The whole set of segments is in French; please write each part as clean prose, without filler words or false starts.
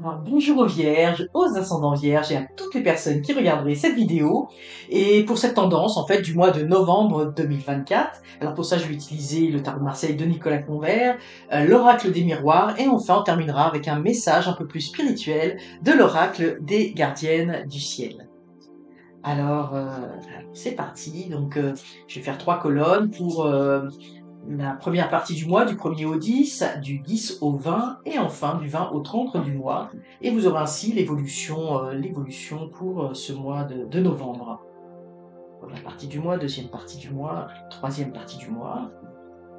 Alors, bonjour aux vierges, aux ascendants vierges et à toutes les personnes qui regarderaient cette vidéo. Et pour cette tendance, en fait, du mois de novembre 2024, alors pour ça, je vais utiliser le tarot de Marseille de Nicolas Convert, l'oracle des miroirs, et enfin, on terminera avec un message un peu plus spirituel de l'oracle des gardiennes du ciel. Alors, c'est parti. Donc, je vais faire 3 colonnes pour la première partie du mois, du 1er au 10, du 10 au 20 et enfin du 20 au 30 du mois. Et vous aurez ainsi l'évolution pour ce mois de novembre. Première partie du mois, deuxième partie du mois, troisième partie du mois.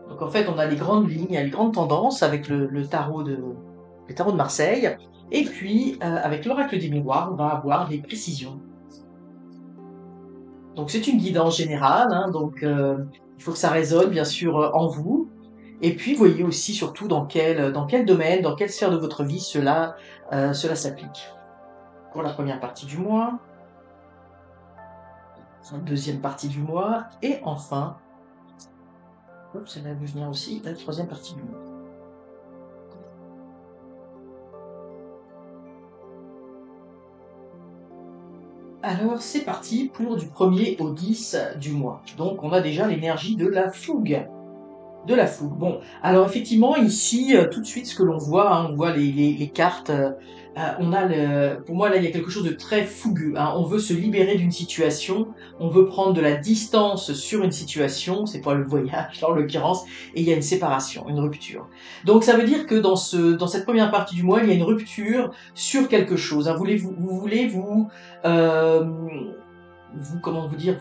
Donc en fait, on a les grandes lignes, les grandes tendances avec le tarot de Marseille. Et puis, avec l'oracle des miroirs, on va avoir les précisions. Donc c'est une guidance générale, hein, donc il faut que ça résonne bien sûr en vous. Et puis voyez aussi surtout dans quel domaine, dans quelle sphère de votre vie cela s'applique. Pour la première partie du mois, la deuxième partie du mois, et enfin, hop, ça va venir aussi, la troisième partie du mois. Alors c'est parti pour du 1er au 10 du mois. Donc on a déjà l'énergie de la fougue. De la fougue. Bon, alors effectivement, ici, tout de suite, ce que l'on voit, hein, on voit les cartes, on a pour moi, là, il y a quelque chose de très fougueux, hein. On veut se libérer d'une situation, on veut prendre de la distance sur une situation, c'est pas le voyage en l'occurrence, et il y a une séparation, une rupture. Donc ça veut dire que dans cette première partie du mois, il y a une rupture sur quelque chose, hein. Vous voulez euh, comment vous dire,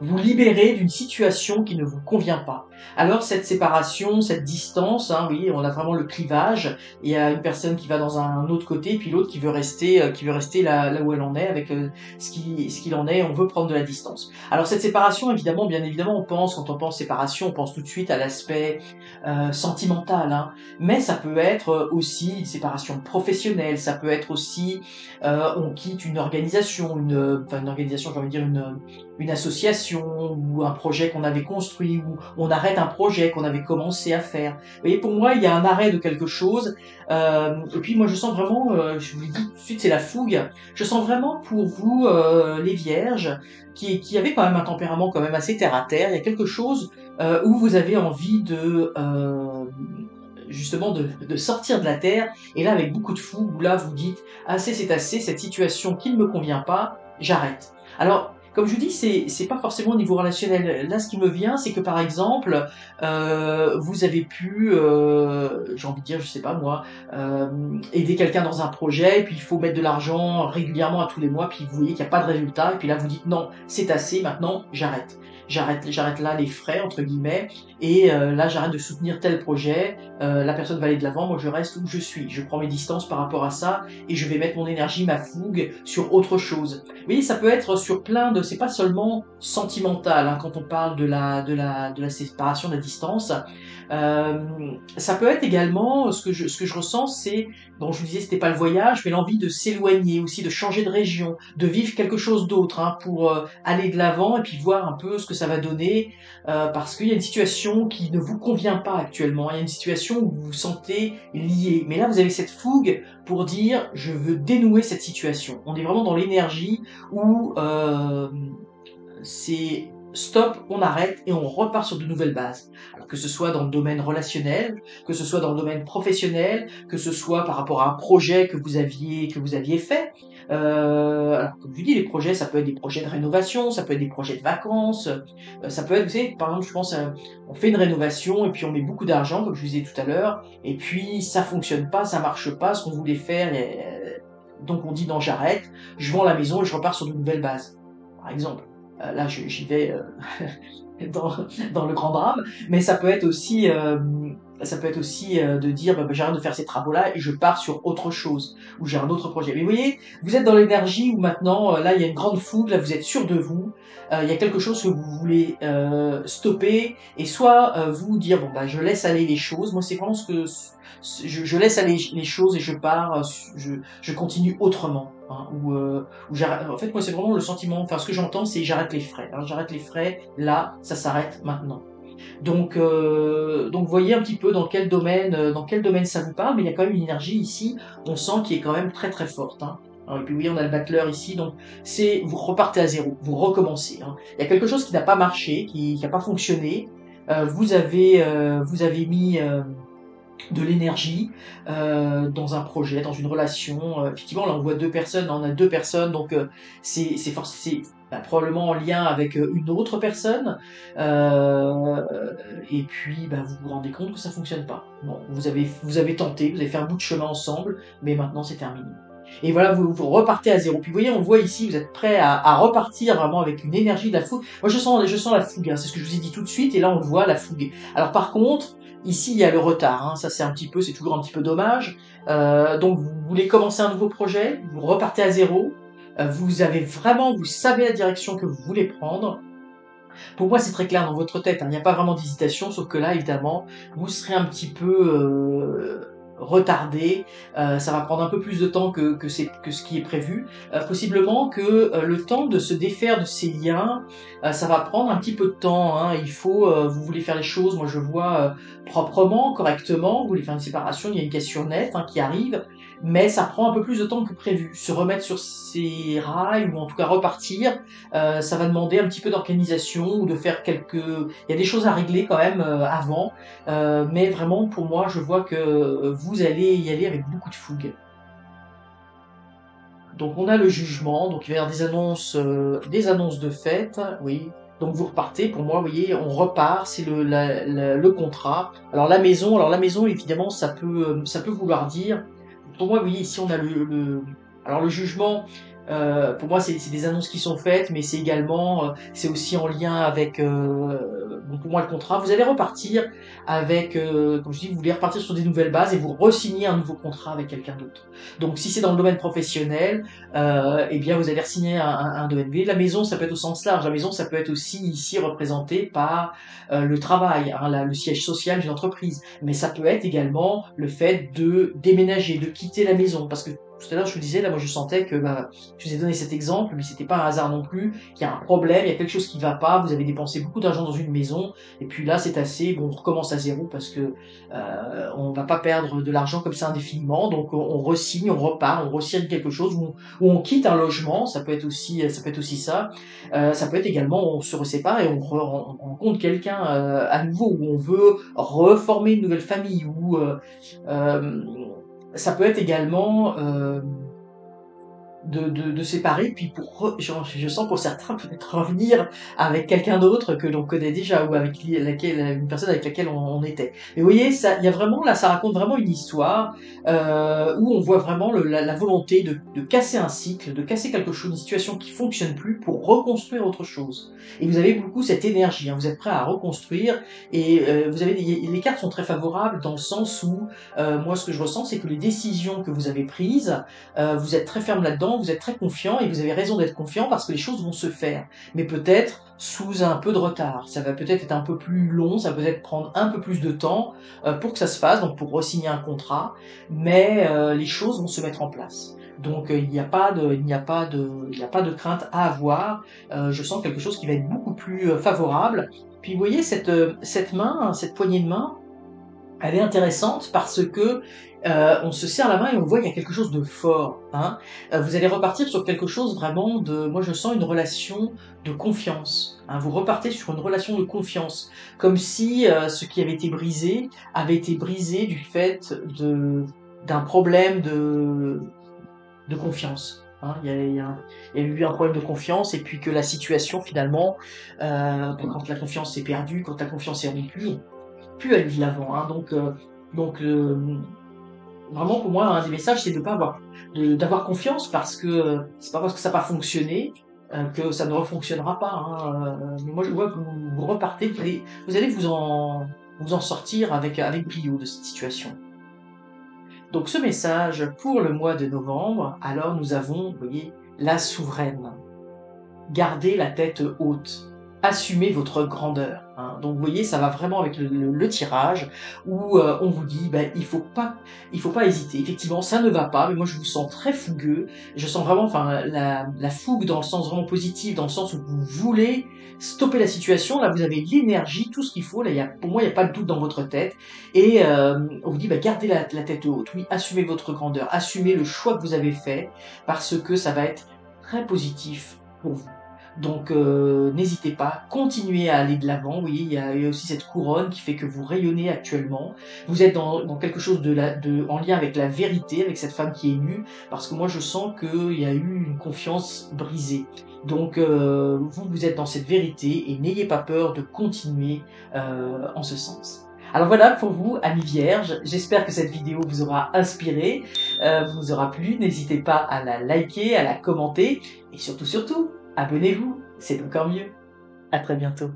vous libérer d'une situation qui ne vous convient pas. Alors cette séparation, cette distance, hein, oui, on a vraiment le clivage. Il y a une personne qui va dans un autre côté, puis l'autre qui veut rester là où elle en est, avec ce qu'il en est. On veut prendre de la distance. Alors cette séparation, évidemment, bien évidemment, quand on pense séparation, on pense tout de suite à l'aspect sentimental, hein. Mais ça peut être aussi une séparation professionnelle, ça peut être aussi on quitte une organisation, une organisation, j'ai envie de dire une association ou un projet qu'on avait construit, ou on arrête un projet qu'on avait commencé à faire. Vous voyez, pour moi, il y a un arrêt de quelque chose. Et puis moi, je sens vraiment, je vous le dis tout de suite, c'est la fougue. Je sens vraiment pour vous, les vierges, qui avaient quand même un tempérament quand même assez terre à terre. Il y a quelque chose où vous avez envie de justement de sortir de la terre, et là avec beaucoup de fougue, où là vous dites assez c'est assez, cette situation qui ne me convient pas, j'arrête. Alors comme je vous dis, c'est pas forcément au niveau relationnel. Là, ce qui me vient, c'est que par exemple, vous avez pu, j'ai envie de dire, je sais pas moi, aider quelqu'un dans un projet, et puis il faut mettre de l'argent régulièrement à tous les mois, puis vous voyez qu'il n'y a pas de résultat, et puis là vous dites non, c'est assez, maintenant j'arrête. J'arrête là les frais entre guillemets, et là j'arrête de soutenir tel projet. La personne va aller de l'avant, moi je reste où je suis. Je prends mes distances par rapport à ça, et je vais mettre mon énergie, ma fougue sur autre chose. Vous voyez, ça peut être sur plein de, c'est pas seulement sentimental, hein, quand on parle de la séparation, de la distance. Euh, Ça peut être également, ce que je ressens, c'est, bon, je vous disais, c'était pas le voyage, mais l'envie de s'éloigner aussi, de changer de région, de vivre quelque chose d'autre, hein, pour aller de l'avant et puis voir un peu ce que ça va donner, parce qu'il y a une situation qui ne vous convient pas actuellement. Il y a une situation où vous vous sentez lié. Mais là, vous avez cette fougue pour dire, je veux dénouer cette situation. On est vraiment dans l'énergie où c'est stop, on arrête et on repart sur de nouvelles bases. Alors que ce soit dans le domaine relationnel, que ce soit dans le domaine professionnel, que ce soit par rapport à un projet que vous aviez fait. Alors comme je dis, les projets, ça peut être des projets de rénovation, ça peut être des projets de vacances, ça peut être, vous savez, par exemple, je pense, on fait une rénovation et puis on met beaucoup d'argent, comme je vous disais tout à l'heure, et puis ça fonctionne pas, ça marche pas, ce qu'on voulait faire, donc on dit non, j'arrête, je vends la maison et je repars sur de nouvelles bases, par exemple. Là, j'y vais dans, dans le grand drame, mais ça peut être aussi de dire bah, j'arrête de faire ces travaux-là et je pars sur autre chose, ou j'ai un autre projet. Mais vous voyez, vous êtes dans l'énergie où maintenant, là, il y a une grande fougue, là, vous êtes sûr de vous, il y a quelque chose que vous voulez stopper, et soit vous dire bon bah je laisse aller les choses. Moi, c'est vraiment ce que je laisse aller les choses et je pars, je continue autrement. Hein, ou en fait, moi, c'est vraiment le sentiment. Enfin, ce que j'entends, c'est j'arrête les frais. Alors, j'arrête les frais. Là, ça s'arrête maintenant. Donc voyez un petit peu dans quel domaine ça vous parle, mais il y a quand même une énergie ici, on sent qui est quand même très très forte, hein. Et puis oui, on a le battleur ici, donc c'est vous repartez à zéro, vous recommencez, hein. Il y a quelque chose qui n'a pas marché, qui n'a pas fonctionné. Vous avez mis de l'énergie dans un projet, dans une relation. Effectivement, là on voit deux personnes, là, on a deux personnes, donc c'est probablement en lien avec une autre personne. Euh, et puis vous vous rendez compte que ça fonctionne pas. Bon, vous avez tenté, vous avez fait un bout de chemin ensemble, mais maintenant c'est terminé. Et voilà, vous repartez à zéro. Puis vous voyez, on voit ici, vous êtes prêt à repartir vraiment avec une énergie de la fougue. Moi je sens la fougue, hein, c'est ce que je vous ai dit tout de suite, et là on le voit, la fougue. Alors par contre, ici, il y a le retard, hein. Ça c'est toujours un petit peu dommage. Donc vous voulez commencer un nouveau projet, vous repartez à zéro. Vous savez la direction que vous voulez prendre. Pour moi, c'est très clair dans votre tête, hein. Il n'y a pas vraiment d'hésitation, sauf que là, évidemment, vous serez un petit peu retardé. Ça va prendre un peu plus de temps que ce qui est prévu. Possiblement que le temps de se défaire de ces liens, ça va prendre un petit peu de temps, hein. Vous voulez faire les choses, moi je vois proprement, correctement. Vous voulez faire une séparation, il y a une cassure nette, hein, qui arrive. Mais ça prend un peu plus de temps que prévu. Se remettre sur ses rails, ou en tout cas repartir, ça va demander un petit peu d'organisation ou de faire quelques. Il y a des choses à régler quand même avant, mais vraiment pour moi, je vois que vous allez y aller avec beaucoup de fougue. Donc on a le jugement, donc il va y avoir des annonces de fête, oui. Donc vous repartez. Pour moi, vous voyez, on repart, c'est le contrat. Alors la maison, évidemment, ça peut vouloir dire. Pour moi, vous voyez, ici on a alors le jugement. Pour moi, c'est des annonces qui sont faites, mais c'est également, c'est aussi en lien avec, bon, pour moi, le contrat. Vous allez repartir avec, comme je dis, vous voulez repartir sur des nouvelles bases et vous re-signez un nouveau contrat avec quelqu'un d'autre. Donc, si c'est dans le domaine professionnel, eh bien, vous allez signer un DNV. La maison, ça peut être au sens large. La maison, ça peut être aussi ici représenté par le travail, hein, le siège social d'une entreprise. Mais ça peut être également le fait de déménager, de quitter la maison. Parce que tout à l'heure, je vous disais, là, moi, je sentais que, je vous ai donné cet exemple, mais c'était pas un hasard non plus, qu'il y a un problème, il y a quelque chose qui va pas, vous avez dépensé beaucoup d'argent dans une maison, et puis là, c'est assez, bon, on recommence à zéro parce que on va pas perdre de l'argent comme ça indéfiniment, donc on re-signe, on repart, on re-signe quelque chose, ou on quitte un logement, ça peut être aussi ça. Ça peut être également, on se sépare et on rencontre quelqu'un à nouveau, où on veut reformer une nouvelle famille, ou euh, ça peut être également de séparer, puis je sens pour certains peut-être revenir avec quelqu'un d'autre que l'on connaît déjà, ou avec une personne avec laquelle on était. Mais vous voyez, ça, il y a vraiment, là, ça raconte vraiment une histoire où on voit vraiment la volonté de casser un cycle, de casser quelque chose, une situation qui fonctionne plus pour reconstruire autre chose. Et vous avez beaucoup cette énergie, hein, vous êtes prêt à reconstruire, et les cartes sont très favorables dans le sens où moi ce que je ressens, c'est que les décisions que vous avez prises, vous êtes très ferme là-dedans, vous êtes très confiant, et vous avez raison d'être confiant parce que les choses vont se faire. Mais peut-être sous un peu de retard. Ça va peut-être être un peu plus long, ça peut peut-être prendre un peu plus de temps pour que ça se fasse, donc pour re-signer un contrat, mais les choses vont se mettre en place. Donc il n'y a pas de crainte à avoir. Je sens quelque chose qui va être beaucoup plus favorable. Puis vous voyez cette main, cette poignée de main, elle est intéressante parce que on se serre la main et on voit qu'il y a quelque chose de fort, hein. Vous allez repartir sur quelque chose vraiment moi je sens une relation de confiance, hein. Vous repartez sur une relation de confiance, comme si ce qui avait été brisé du fait d'un problème de confiance, hein. Il y a eu un problème de confiance, et puis que la situation finalement, quand la confiance est perdue, quand la confiance est rompue, on peut plus aller de l'avant, hein. Donc vraiment pour moi, un des messages, c'est d'avoir confiance, parce que c'est pas parce que ça n'a pas fonctionné que ça ne refonctionnera pas, hein. Mais moi je vois que vous repartez, vous allez vous en sortir avec brio de cette situation. Donc ce message pour le mois de novembre, alors nous avons, vous voyez, la souveraine. Gardez la tête haute. assumez votre grandeur. Hein. Donc vous voyez, ça va vraiment avec le tirage où on vous dit, ben, il faut pas hésiter. Effectivement, ça ne va pas, mais moi je vous sens très fougueux. Je sens vraiment, enfin, la fougue dans le sens vraiment positif, dans le sens où vous voulez stopper la situation. Là, vous avez l'énergie, tout ce qu'il faut. Là, pour moi, il n'y a pas de doute dans votre tête. Et on vous dit, ben, gardez la tête haute. Oui, assumez votre grandeur, assumez le choix que vous avez fait, parce que ça va être très positif pour vous. Donc n'hésitez pas, continuez à aller de l'avant. Oui, il y a aussi cette couronne qui fait que vous rayonnez actuellement. Vous êtes dans quelque chose en lien avec la vérité, avec cette femme qui est nue, parce que moi je sens qu'il y a eu une confiance brisée. Donc vous êtes dans cette vérité et n'ayez pas peur de continuer en ce sens. Alors voilà pour vous, amis vierges, j'espère que cette vidéo vous aura inspiré, vous aura plu, n'hésitez pas à la liker, à la commenter, et surtout, abonnez-vous, c'est encore mieux. À très bientôt.